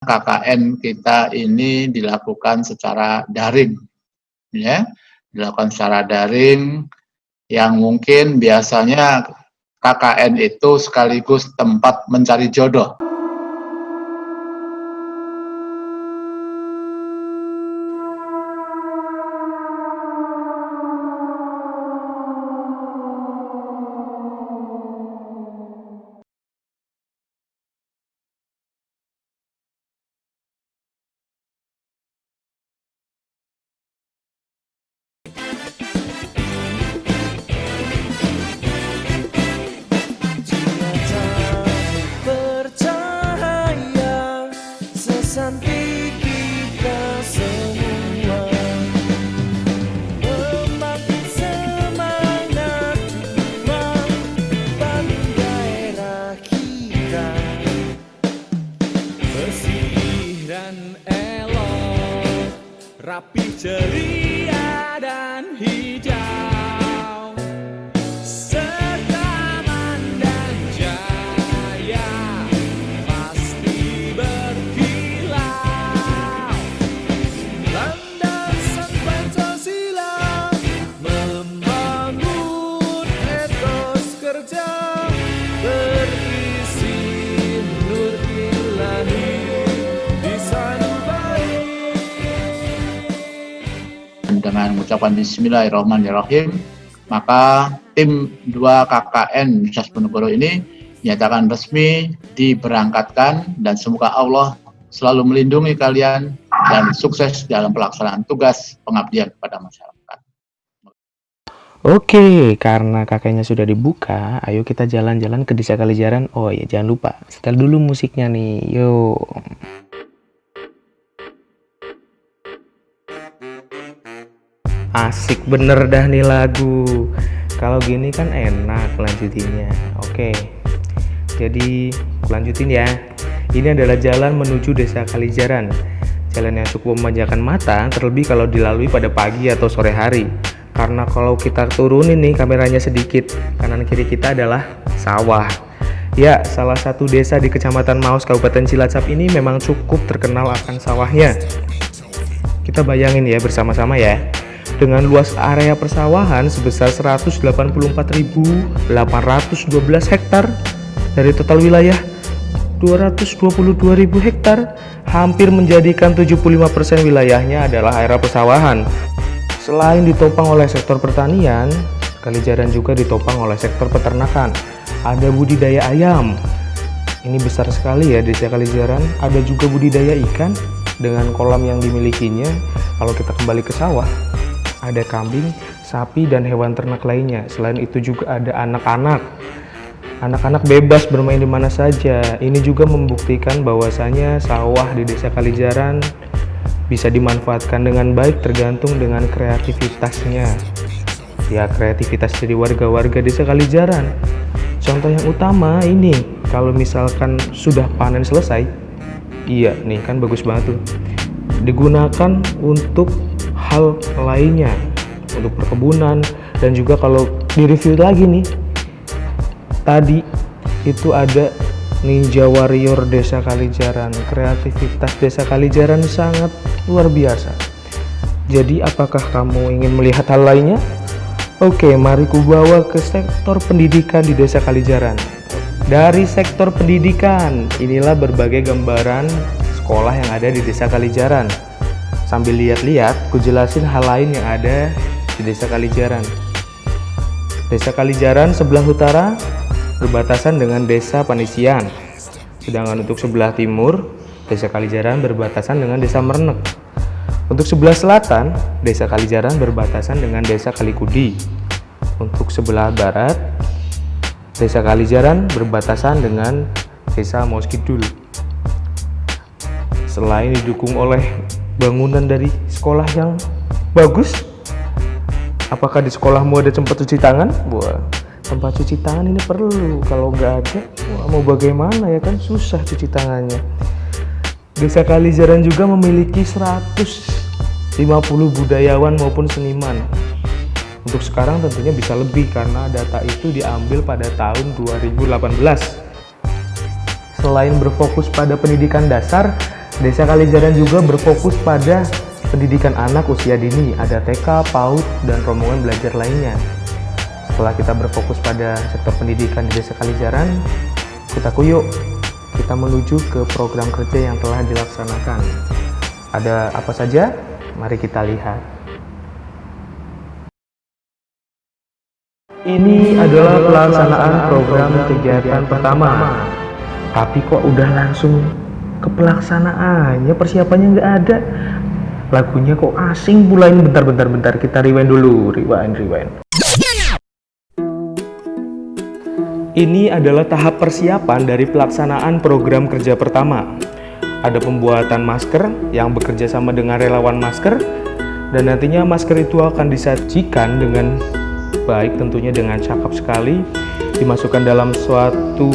KKN kita ini dilakukan secara daring, ya, dilakukan secara daring yang mungkin biasanya KKN itu sekaligus tempat mencari jodoh. Rapi, ceria dan hijau, sertaman dan jaya pasti berkilau. Landasan Pancasila membangun etos kerja berisi nur ilahi di sanubari. Dengan mengucapkan Bismillahirrahmanirrahim, maka tim 2 KKN Universitas Diponegoro ini dinyatakan resmi diberangkatkan, dan semoga Allah selalu melindungi kalian dan sukses dalam pelaksanaan tugas pengabdian kepada masyarakat. Oke, karena kakeknya sudah dibuka, ayo kita jalan-jalan ke Desa Kalijaran. Oh ya, jangan lupa setel dulu musiknya nih, yuk. Asik bener dah nih lagu. Kalau gini kan enak lanjutinnya. Oke, jadi lanjutin ya. Ini adalah jalan menuju Desa Kalijaran. Jalan yang cukup memanjakan mata, terlebih kalau dilalui pada pagi atau sore hari. Karena kalau kita turunin nih kameranya sedikit, kanan kiri kita adalah sawah. Ya, salah satu desa di Kecamatan Maus, Kabupaten Cilacap ini memang cukup terkenal akan sawahnya. Kita bayangin ya bersama-sama ya. Dengan luas area persawahan sebesar 184.812 hektar dari total wilayah 222.000 hektar, hampir menjadikan 75% wilayahnya adalah area persawahan. Selain ditopang oleh sektor pertanian, Kalijaran juga ditopang oleh sektor peternakan. Ada budidaya ayam, ini besar sekali ya Desa Kalijaran. Ada juga budidaya ikan dengan kolam yang dimilikinya. Kalau kita kembali ke sawah, ada kambing, sapi, dan hewan ternak lainnya. Selain itu juga ada anak-anak. Anak-anak bebas bermain di mana saja. Ini juga membuktikan bahwasanya sawah di Desa Kalijaran bisa dimanfaatkan dengan baik tergantung dengan kreativitasnya. Ya, kreativitas dari warga-warga Desa Kalijaran. Contoh yang utama ini, kalau misalkan sudah panen selesai, iya nih kan bagus banget tuh, digunakan untuk hal lainnya, untuk perkebunan. Dan juga kalau direview lagi nih, tadi itu ada Ninja Warrior Desa Kalijaran. Kreativitas Desa Kalijaran sangat luar biasa. Jadi apakah kamu ingin melihat hal lainnya? Oke, mari ku bawa ke sektor pendidikan di Desa Kalijaran. Dari sektor pendidikan, inilah berbagai gambaran sekolah yang ada di Desa Kalijaran. Sambil lihat-lihat, ku jelasin hal lain yang ada di Desa Kalijaran. Desa Kalijaran sebelah utara berbatasan dengan Desa Panisian. Sedangkan untuk sebelah timur, Desa Kalijaran berbatasan dengan Desa Merenek. Untuk sebelah selatan, Desa Kalijaran berbatasan dengan Desa Kalikudi. Untuk sebelah barat, Desa Kalijaran berbatasan dengan Desa Maus Kidul. Selain didukung oleh bangunan dari sekolah yang bagus, apakah di sekolahmu ada tempat cuci tangan? Wah, tempat cuci tangan ini perlu. Kalau nggak ada, wah, mau bagaimana ya kan, susah cuci tangannya. Desa Kalijaran juga memiliki 150 budayawan maupun seniman. Untuk sekarang tentunya bisa lebih karena data itu diambil pada tahun 2018. Selain berfokus pada pendidikan dasar, Desa Kalijaran juga berfokus pada pendidikan anak usia dini, ada TK, PAUD, dan rombongan belajar lainnya. Setelah kita berfokus pada sektor pendidikan di Desa Kalijaran, yuk kita menuju ke program kerja yang telah dilaksanakan. Ada apa saja? Mari kita lihat. Ini adalah pelaksanaan program kegiatan pertama. Tapi kok udah langsung ke pelaksanaannya, persiapannya nggak ada. Lagunya kok asing pula ini. Bentar, kita rewind dulu. Rewind. Ini adalah tahap persiapan dari pelaksanaan program kerja pertama. Ada pembuatan masker yang bekerja sama dengan relawan masker, dan nantinya masker itu akan disajikan dengan baik, tentunya dengan cakep sekali, dimasukkan dalam suatu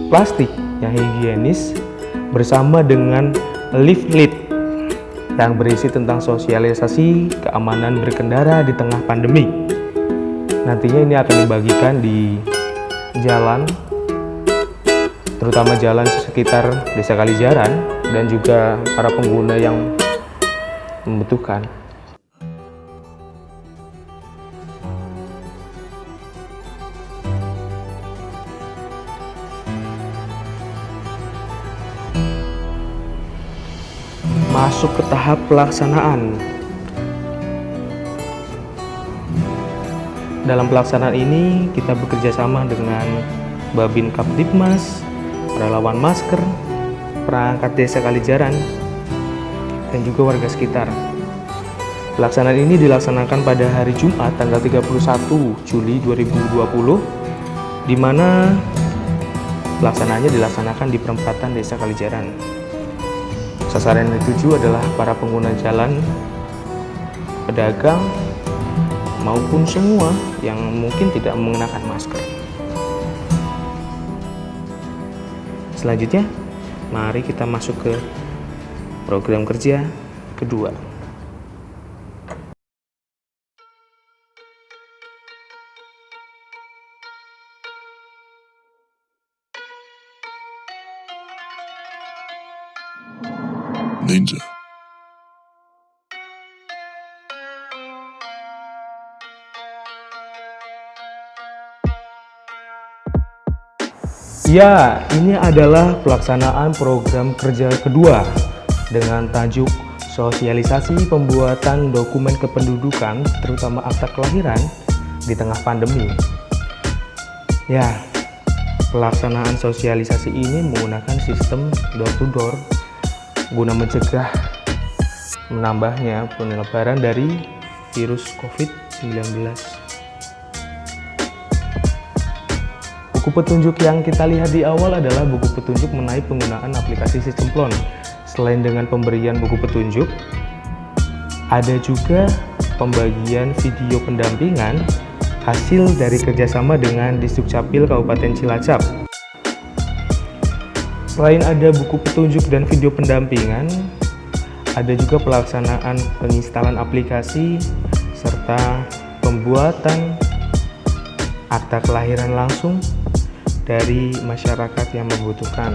plastik yang higienis bersama dengan leaflet yang berisi tentang sosialisasi keamanan berkendara di tengah pandemi. Nantinya ini akan dibagikan di jalan, terutama jalan sekitar Desa Kalijaran dan juga para pengguna yang membutuhkan. Masuk ke tahap pelaksanaan. Dalam pelaksanaan ini kita bekerja sama dengan Babin Kaptipmas, relawan masker, perangkat Desa Kalijaran, dan juga warga sekitar. Pelaksanaan ini dilaksanakan pada hari Jumat tanggal 31 Juli 2020, di mana pelaksanaannya dilaksanakan di perempatan Desa Kalijaran. Sasaran yang dituju adalah para pengguna jalan, pedagang, maupun semua yang mungkin tidak mengenakan masker. Selanjutnya, mari kita masuk ke program kerja kedua. Ninja. Ya, ini adalah pelaksanaan program kerja kedua dengan tajuk sosialisasi pembuatan dokumen kependudukan, terutama akta kelahiran di tengah pandemi. Ya, pelaksanaan sosialisasi ini menggunakan sistem door to door guna mencegah menambahnya penyebaran dari virus COVID-19. Buku petunjuk yang kita lihat di awal adalah buku petunjuk mengenai penggunaan aplikasi Sistemplon. Selain dengan pemberian buku petunjuk, ada juga pembagian video pendampingan hasil dari kerjasama dengan Disdukcapil Kabupaten Cilacap. Selain ada buku petunjuk dan video pendampingan, ada juga pelaksanaan penginstalan aplikasi serta pembuatan akta kelahiran langsung dari masyarakat yang membutuhkan.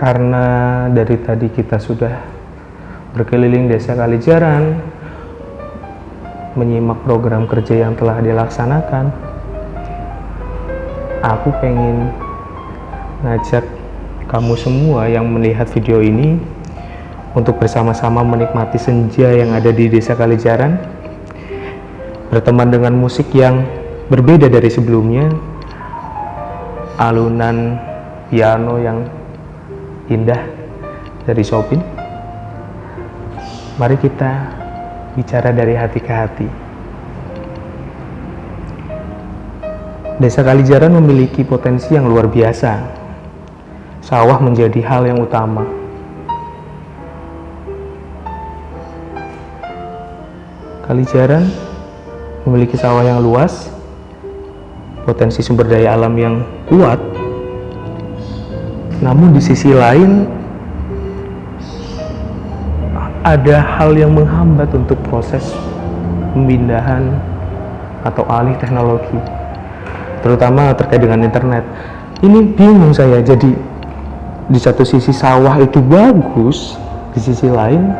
Karena dari tadi kita sudah berkeliling Desa Kalijaran, menyimak program kerja yang telah dilaksanakan, aku pengen ngajak kamu semua yang melihat video ini untuk bersama-sama menikmati senja yang ada di Desa Kalijaran, berteman dengan musik yang berbeda dari sebelumnya, alunan piano yang indah dari Chopin. Mari kita bicara dari hati ke hati. Desa Kalijaran memiliki potensi yang luar biasa. Sawah menjadi hal yang utama. Kalijaran memiliki sawah yang luas, potensi sumber daya alam yang kuat. Namun di sisi lain, ada hal yang menghambat untuk proses pemindahan atau alih teknologi, terutama terkait dengan internet. Ini bingung saya, jadi di satu sisi sawah itu bagus, di sisi lain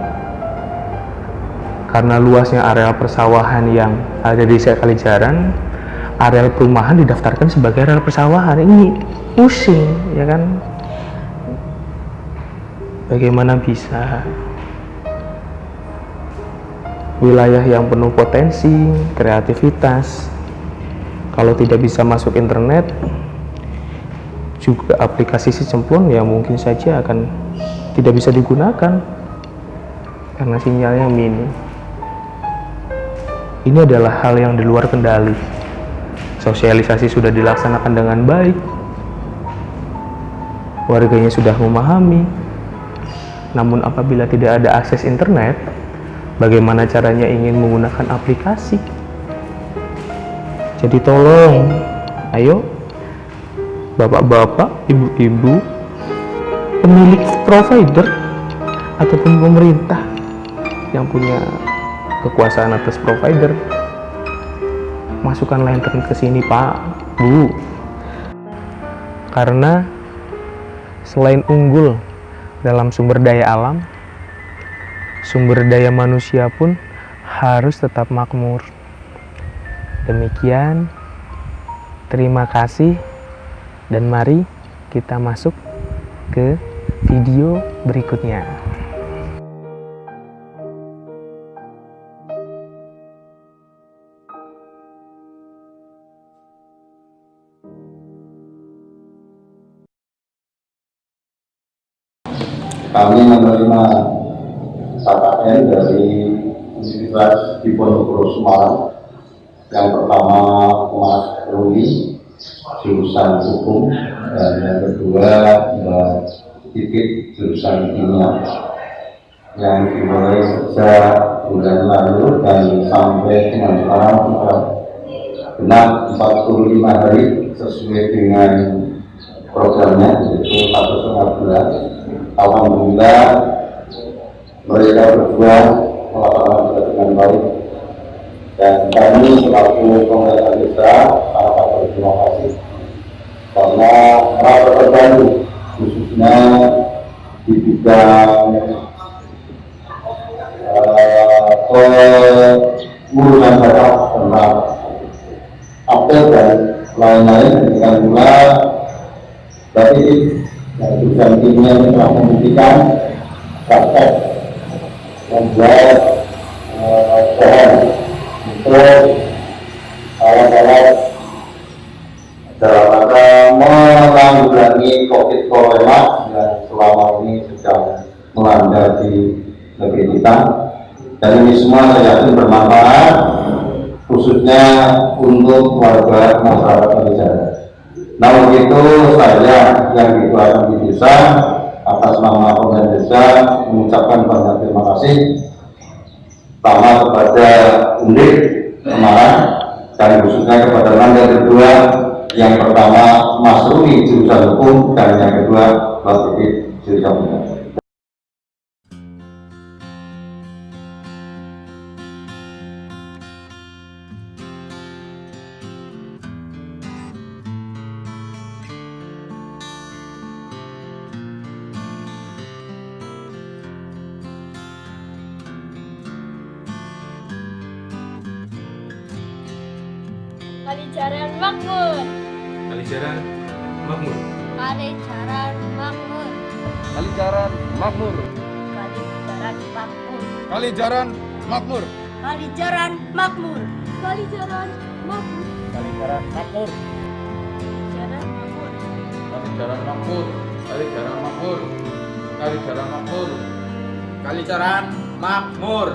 karena luasnya area persawahan yang ada di Desa Kalijaran, area perumahan didaftarkan sebagai area persawahan. Ini pusing, ya kan? Bagaimana bisa wilayah yang penuh potensi, kreativitas, kalau tidak bisa masuk internet, juga aplikasi Cemplon yang mungkin saja akan tidak bisa digunakan karena sinyalnya minim. Ini adalah hal yang di luar kendali. Sosialisasi sudah dilaksanakan dengan baik, warganya sudah memahami, namun apabila tidak ada akses internet, bagaimana caranya ingin menggunakan aplikasi? Jadi tolong, ayo bapak-bapak, ibu-ibu, pemilik provider ataupun pemerintah yang punya kekuasaan atas provider, masukkanlah internet ke sini, Pak, Bu. Karena selain unggul dalam sumber daya alam, sumber daya manusia pun harus tetap makmur. Demikian, terima kasih, dan mari kita masuk ke video berikutnya. Kami menerima KKN dari Universitas Diponegoro Semarang. Yang pertama Mas Ruli, jurusan hukum, dan yang kedua Mbak Titit, jurusan kimia, yang dimulai sejak bulan lalu dan sampai dengan sekarang sudah genap 45 hari sesuai dengan programnya, yaitu 1,5 bulan. Alhamdulillah mereka berdua melaksanakan dengan baik, dan kami selaku pemerintah desa sangat berterima kasih karena merasa terbantu, khususnya di bidang pengurusan data tentang apel dan lain-lain. Dengan pula berarti yang jurusan kimia ini telah membuktikan praktek membuat pohon untuk alat-alat dalam rangka menanggulangi COVID-19 yang selama ini sedang melanda di negeri kita. Dan ini semua saya yakin bermanfaat, khususnya untuk warga masyarakat Kalijaran. Namun itu saya yang dikeluarkan di desa atas nama pemerintah desa mengucapkan banyak terima kasih, pertama kepada Undip Semarang dan khususnya kepada Nanda kedua, yang pertama Mas Ruli jurusan hukum dan yang kedua Mbak Titit jurusan hukum. Kalijaran makmur. Kalijaran makmur. Kalijaran makmur. Kalijaran makmur. Kalijaran makmur. Kalijaran makmur. Kalijaran makmur. Kalijaran makmur. Kalijaran makmur. Kalijaran makmur. Kalijaran makmur. Kalijaran makmur. Kalijaran makmur. Kalijaran makmur.